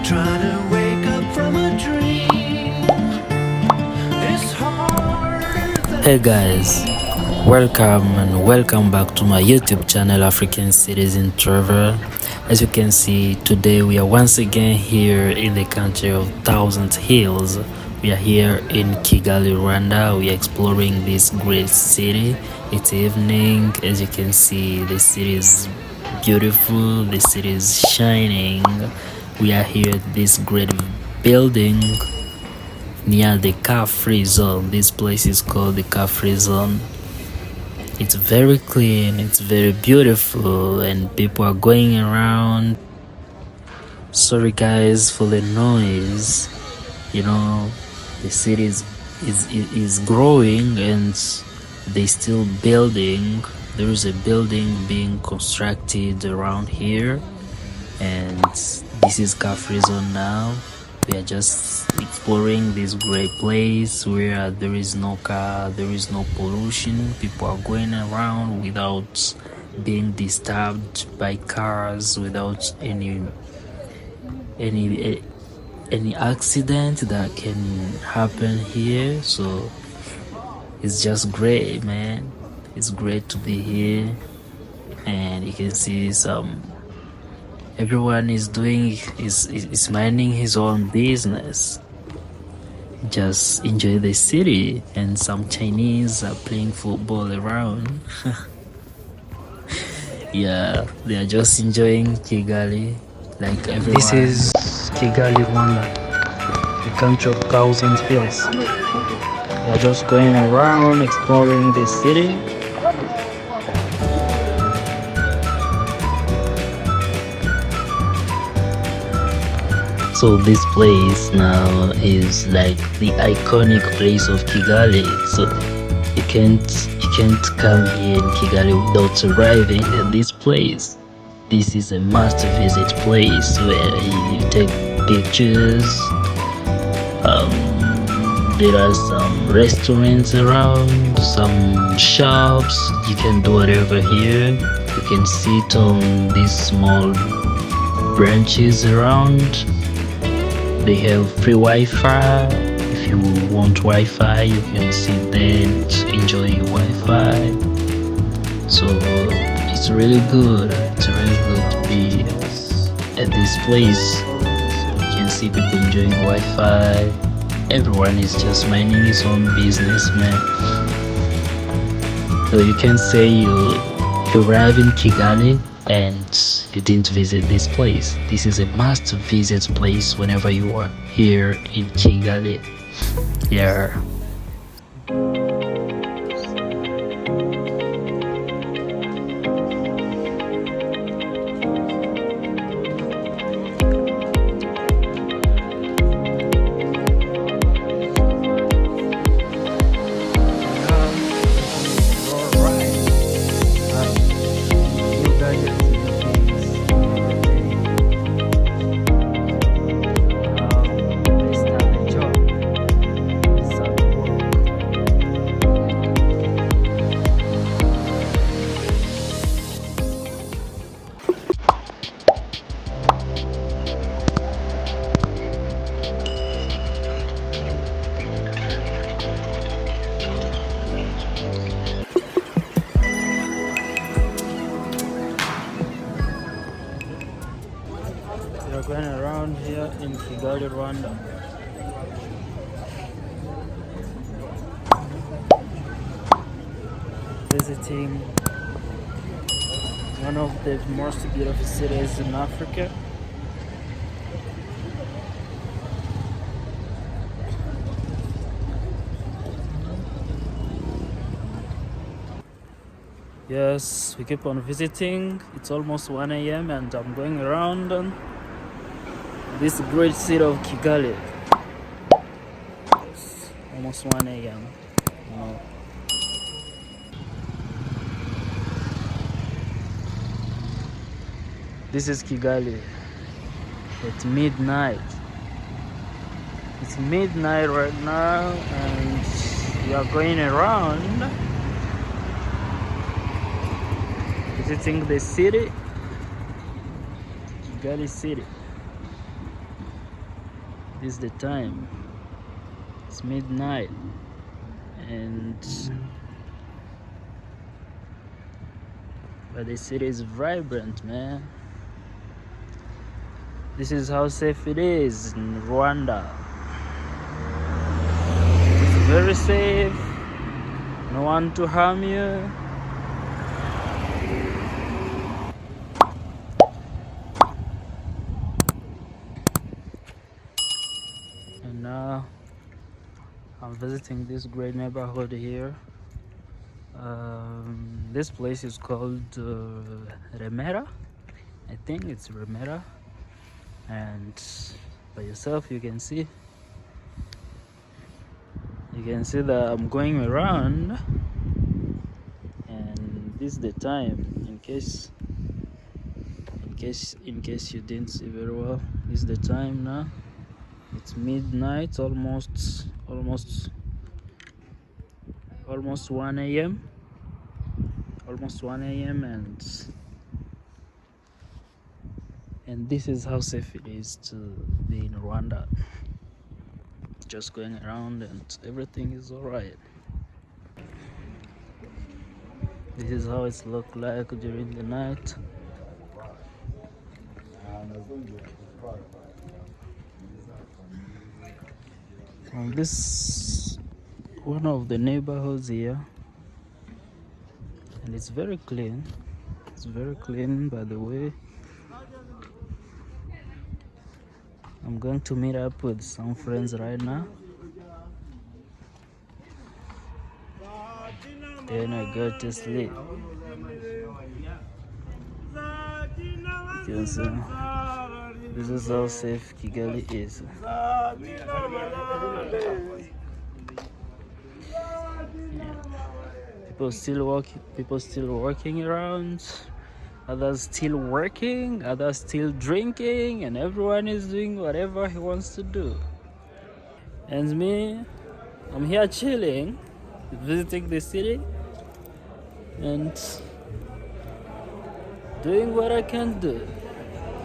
trying to wake up from a dream. It's harder than Hey guys, welcome back to my YouTube channel African Citizen Travel. As you can see, today we are once again here in the country of Thousand Hills. We are here in Kigali, Rwanda. We are exploring this great city. It's evening. As you can see, the city is beautiful, the city is shining. We are here at this great building near the car-free zone. This place is called the car-free zone. It's very clean, it's very beautiful, and people are going around. Sorry guys for the noise. The city is growing and they still building. There is a building being constructed around here, and this is car-free zone now. We are just exploring this great place where there is no car, there is no pollution. People are going around without being disturbed by cars, without any accident that can happen here. So it's just great, man. It's great to be here, and you can see everyone is minding his own business, just enjoy the city, and some Chinese are playing football around. Yeah, they are just enjoying Kigali like everyone. This is Kigali, Rwanda, the country of thousand hills. They are just going around exploring the city. So this place now is like the iconic place of Kigali. So you can't come here in Kigali without arriving at this place. This is a must-visit place where you take pictures. There are some restaurants around, some shops. You can do whatever here. You can sit on these small branches around. They have free Wi-Fi. If you want Wi-Fi, you can sit there and enjoy your Wi-Fi. So it's really good. It's really good to be at this place. You can see people enjoying Wi-Fi. Everyone is just minding his own business, man. So you can say you arrive in Kigali and you didn't visit this place. This is a must-visit place whenever you are here in Kigali. Yeah. We are going around here in Kigali, Rwanda. Visiting one of the most beautiful cities in Africa. Yes, we keep on visiting. It's almost 1 a.m. and I'm going around this great city of Kigali. It's almost 1 a.m. This is Kigali. It's midnight. It's midnight right now, and we are going around visiting the city, Kigali city. This is the time. It's midnight, and but the city is vibrant, man. This is how safe it is in Rwanda. It's very safe. No one to harm you. And now I'm visiting this great neighborhood here. This place is called Remera. I think it's Remera. And by yourself you can see that I'm going around, and this is the time, in case you didn't see very well. This is the time now. It's midnight, almost 1 a.m. almost 1 a.m. and this is how safe it is to be in Rwanda. Just going around and everything is all right. This is how it's look like during the night. And this one of the neighborhoods here, and it's very clean. It's very clean, by the way. I'm going to meet up with some friends right now, then I go to sleep. You can see, this is how safe Kigali is. People still working around, others still working, others still drinking, and everyone is doing whatever he wants to do. And me, I'm here chilling, visiting the city, and doing what I can do,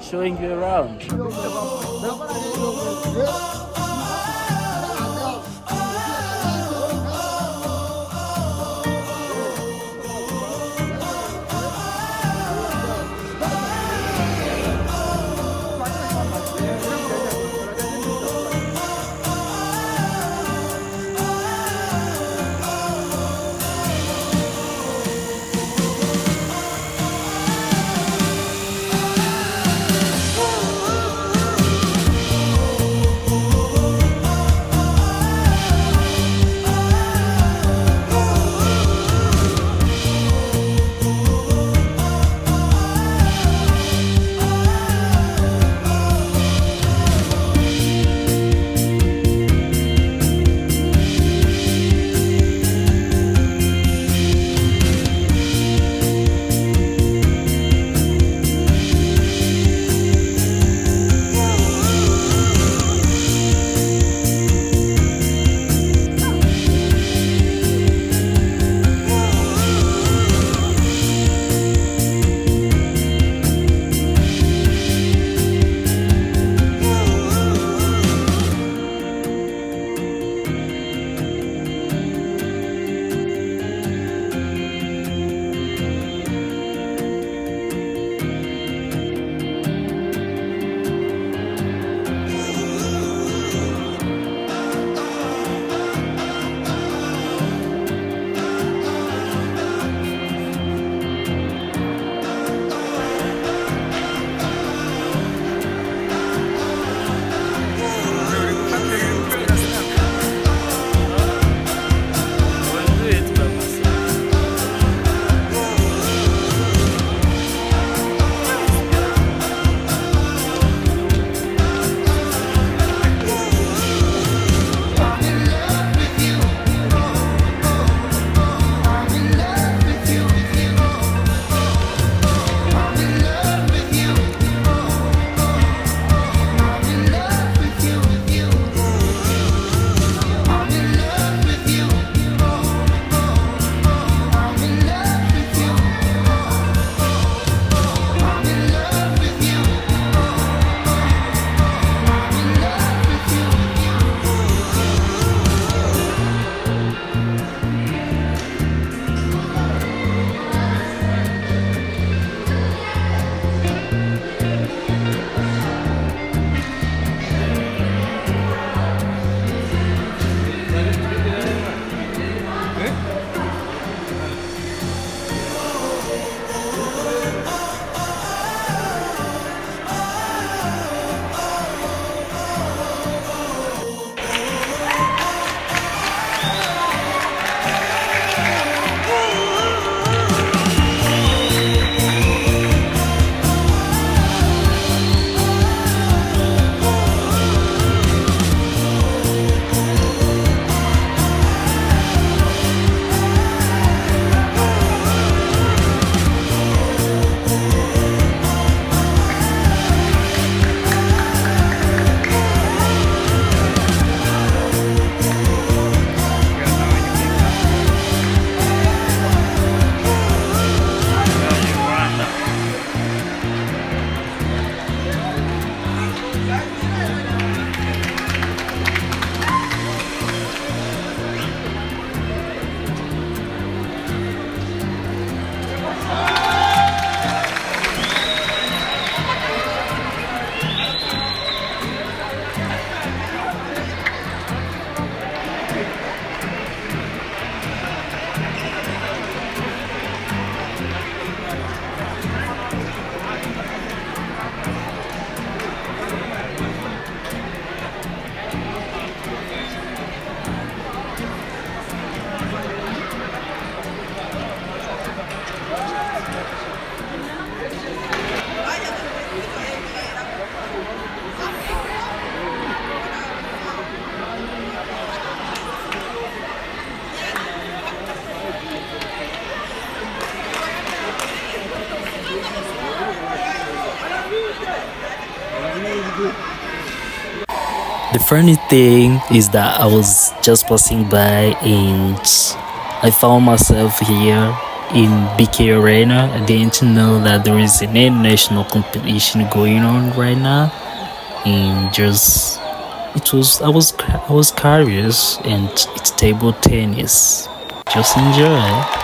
showing you around. The funny thing is that I was just passing by and I found myself here in BK Arena. I didn't know that there is an international competition going on right now, and just it was I was curious, and it's table tennis. Just enjoy.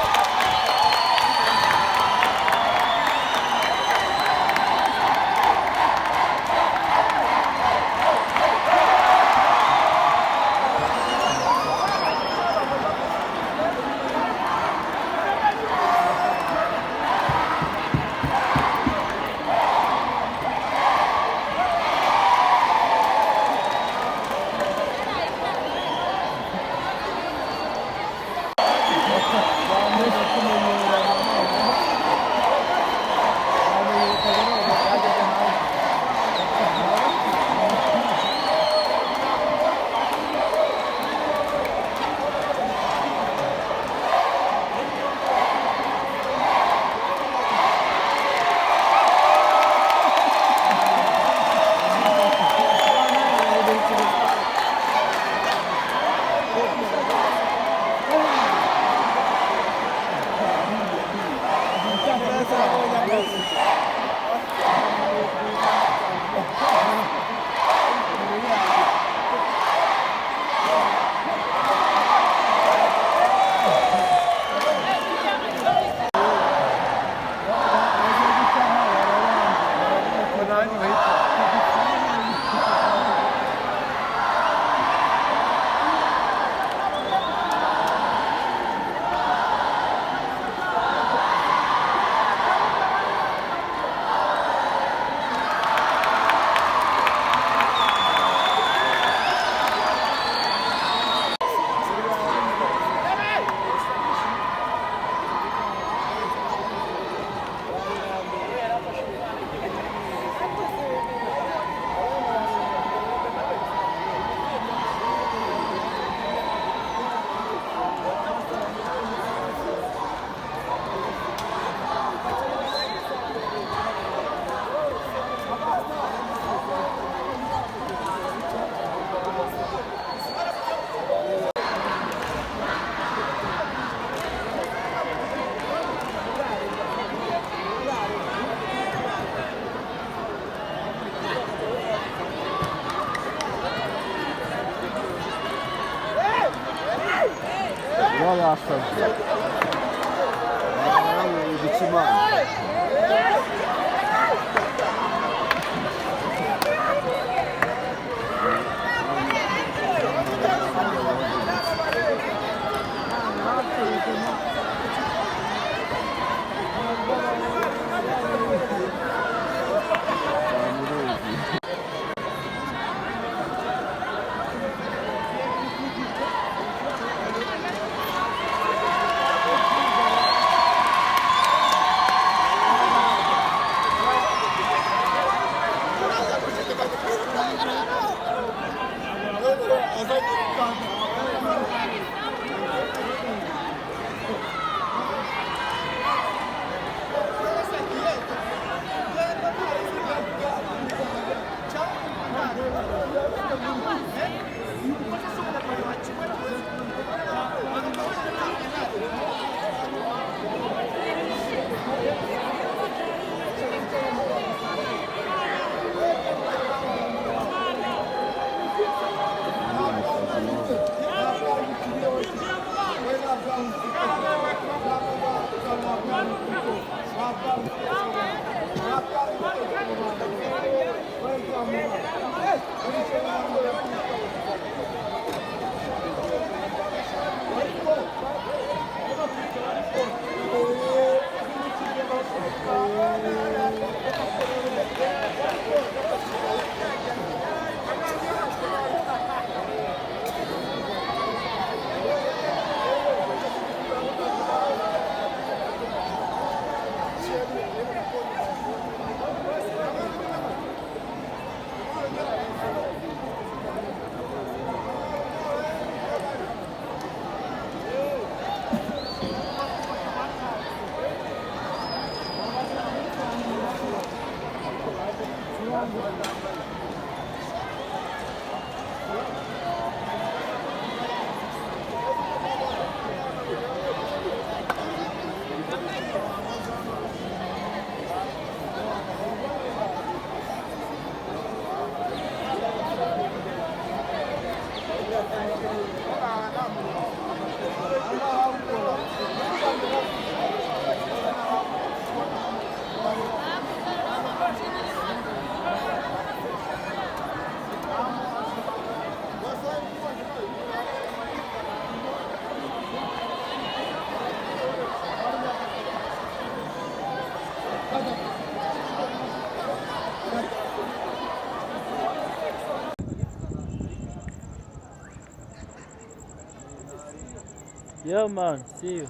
Yeah, man. See you.